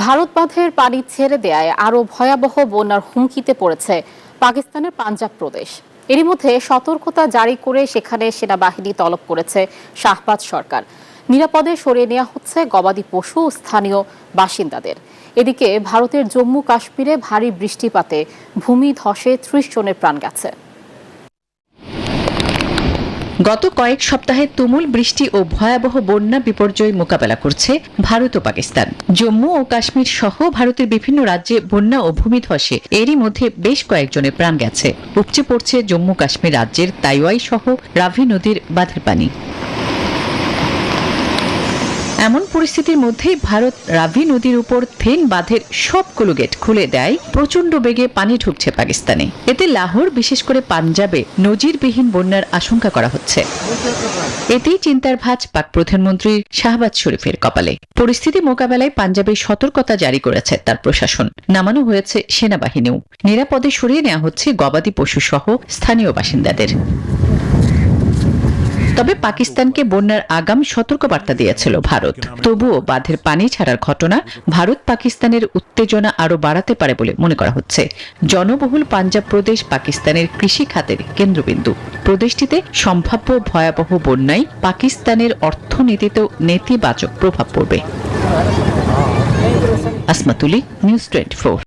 ভারত বাঁধের পানি ছেড়ে দেয়ায় আরও ভয়াবহ বন্যার হুমকিতে পড়েছে পাকিস্তানের পাঞ্জাব প্রদেশ। এরই মধ্যে সতর্কতা জারি করে সেখানে সেনাবাহিনী তলব করেছে শাহবাজ সরকার। নিরাপদে সরিয়ে নেওয়া হচ্ছে গবাদি পশু ও স্থানীয় বাসিন্দাদের। এদিকে ভারতের জম্মু কাশ্মীরে ভারী বৃষ্টিপাতে ভূমি ধসে ৩০ জনের প্রাণ গেছে। গত কয়েক সপ্তাহে তুমুল বৃষ্টি ও ভয়াবহ বন্যা বিপর্যয় মোকাবেলা করছে ভারত ও পাকিস্তান। জম্মু ও কাশ্মীর সহ ভারতের বিভিন্ন রাজ্যে বন্যা ও ভূমিধসে এরই মধ্যে বেশ কয়েকজনের প্রাণ গেছে। উপচে পড়ছে জম্মু কাশ্মীর রাজ্যের তাইওয়াই সহ রাভি নদীর বাঁধের পানি। এমন পরিস্থিতির মধ্যেই ভারত রাভি নদীর উপর থেন বাঁধের সবগুলো গেট খুলে দেয়। প্রচন্ড বেগে পানি ঢুকছে পাকিস্তানে। এতে লাহোর, বিশেষ করে পাঞ্জাবে নজিরবিহীন বন্যার আশঙ্কা করা হচ্ছে। এতেই চিন্তার ভাঁজ পাক প্রধানমন্ত্রী শাহবাজ শরীফের কপালে। পরিস্থিতি মোকাবেলায় পাঞ্জাবে সতর্কতা জারি করেছে তার প্রশাসন। নামানো হয়েছে সেনাবাহিনীও। নিরাপদে সরিয়ে নেওয়া হচ্ছে গবাদি পশু সহ স্থানীয় বাসিন্দাদের। তবে পাকিস্তানকে বন্যার আগাম সতর্কবার্তা দিয়েছিল ভারত। তবুও বাঁধের পানি ছাড়ার ঘটনা ভারত পাকিস্তানের উত্তেজনা আরও বাড়াতে পারে বলে মনে করা হচ্ছে। জনবহুল পাঞ্জাব প্রদেশ পাকিস্তানের কৃষি খাতের কেন্দ্রবিন্দু। প্রদেশটিতে সম্ভাব্য ভয়াবহ বন্যায় পাকিস্তানের অর্থনীতিতেও নেতিবাচক প্রভাব পড়বে। আসমাতুলি, নিউজ 24।